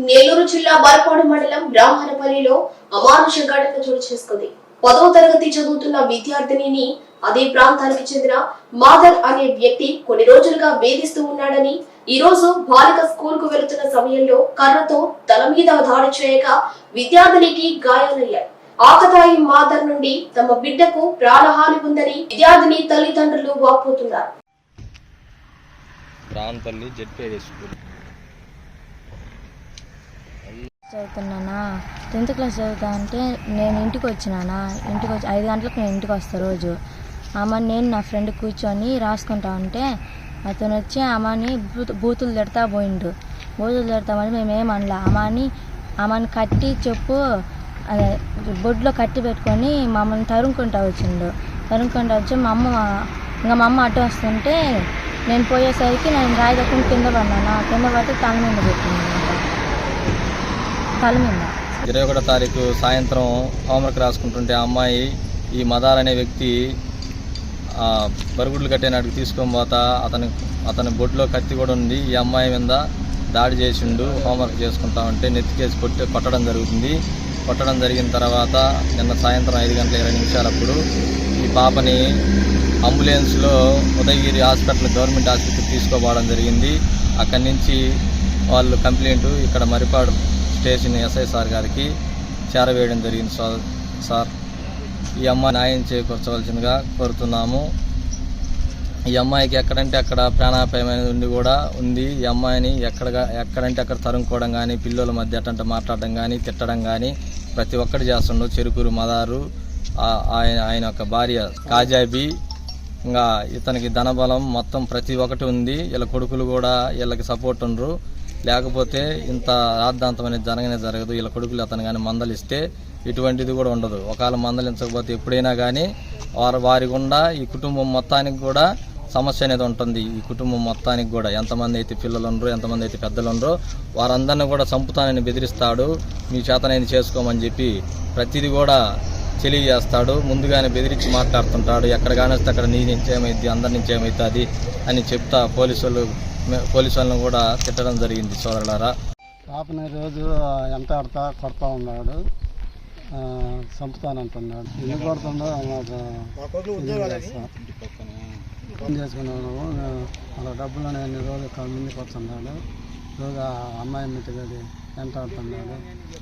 నెల్లూరు జిల్లా బరపాడు మండలం బ్రాహ్మణపల్లిలో అమానుష ఘటన చోటు చేసుకుంది. 10వ తరగతి చదువుతున్న విద్యార్థినిని అదే ప్రాంతానికి చెందిన మాదర్ అనే వ్యక్తి కొన్ని రోజులుగా వేధిస్తూ ఉన్నాడని, ఈ రోజు బాలిక స్కూల్ కు వెళుతున్న సమయంలో కర్రతో తల మీద దాడి చేయగా విద్యార్థినికి గాయాలయ్యాయి. ఆకతాయి మాదర్ నుండి తమ బిడ్డకు ప్రాణహాని ఉందని విద్యార్థిని తల్లిదండ్రులు వాపోతున్నారు. చదువుతున్నానా 10th క్లాస్ చదువుతా అంటే నేను ఇంటికి వచ్చి 5 గంటలకు నేను ఇంటికి వస్తాను. రోజు అమ్మని నేను నా ఫ్రెండ్ కూర్చొని రాసుకుంటా ఉంటే అతను వచ్చి అమ్మని బూతులు తిడతా పోయిండు. బూతులు తిడతామని మేమేమనలా. అమ్మని కట్టి చెప్పు బొడ్లో కట్టి పెట్టుకొని మమ్మల్ని తరుముకుంటా వచ్చిండు. తరుముకుంటా వచ్చి మా అమ్మ అడ్డు వస్తుంటే నేను పోయేసరికి నేను రాయి దక్కుని కింద పడినా. కింద పట్టి తల మీద పెట్టింది. 21వ తారీఖు సాయంత్రం హోంవర్క్ రాసుకుంటుంటే ఆ అమ్మాయి ఈ మదార్ అనే వ్యక్తి బరుగుడ్లు కట్టేనాటికి తీసుకొని పోతా అతని బొడ్లో కత్తి కూడా ఉంది. ఈ అమ్మాయి మీద దాడి చేసిండు. హోంవర్క్ చేసుకుంటా ఉంటే నెత్తికేసి కొట్టడం జరుగుతుంది. కొట్టడం జరిగిన తర్వాత నిన్న సాయంత్రం 5:20 ఈ పాపని అంబులెన్స్లో ఉదయగిరి హాస్పిటల్ గవర్నమెంట్ హాస్పిటల్కి తీసుకోపోవడం జరిగింది. అక్కడి నుంచి వాళ్ళు కంప్లైంట్ ఇక్కడ మరిపాడు స్టేషన్ ఎస్ఐ సార్ గారికి చేరవేయడం జరిగింది. సార్ ఈ అమ్మాయి న్యాయం చేకూర్చవలసిందిగా కోరుతున్నాము. ఈ అమ్మాయికి ఎక్కడంటే అక్కడ ప్రాణాపాయమైనది ఉంది. ఈ అమ్మాయిని ఎక్కడంటే అక్కడ తరుముకోవడం కానీ, పిల్లల మధ్య అటంట మాట్లాడడం కానీ, తిట్టడం కానీ ప్రతి ఒక్కటి చేస్తుండ్రు. చెరుకూరు మదారు ఆయన యొక్క భార్య కాజాబీ, ఇంకా ఇతనికి ధనబలం మొత్తం ప్రతి ఒక్కటి ఉంది. వీళ్ళ కొడుకులు కూడా వీళ్ళకి సపోర్ట్ ఉండరు. లేకపోతే ఇంత రాద్ధాంతం అనేది జరగదు. వీళ్ళ కొడుకులు అతను కానీ మందలిస్తే ఇటువంటిది కూడా ఉండదు. ఒకవేళ మందలించకపోతే ఎప్పుడైనా కానీ వారి గుండా ఈ కుటుంబం మొత్తానికి కూడా సమస్య అనేది ఉంటుంది. ఈ కుటుంబం మొత్తానికి కూడా ఎంతమంది అయితే పిల్లలు ఉండరు, ఎంతమంది అయితే పెద్దలు ఉండరో వారందరినీ కూడా చంపుతానని బెదిరిస్తాడు. మీ చేతనైంది చేసుకోమని చెప్పి ప్రతిదీ కూడా తెలియజేస్తాడు. ముందుగానే బెదిరించి మాట్లాడుతుంటాడు. ఎక్కడ కానిస్తే అక్కడ నీ నుంచి ఏమైద్ది, అందరి నుంచి ఏమవుతుంది అని చెప్తా పోలీసు వాళ్ళని కూడా తిట్టడం జరిగింది. సోదరులారా, పాపని రోజు ఎంత ఆడతా కొడతా ఉన్నాడు, చంపుతానంటున్నాడు. ఎందుకు కొడుతుండో ఫోన్ చేసుకున్నాను. అలా డబ్బులు అన్ని రోజులు ముందుకు వస్తున్నాడు. రోజు అమ్మాయి మిట్టుగడి ఎంత ఆడుతున్నాడు.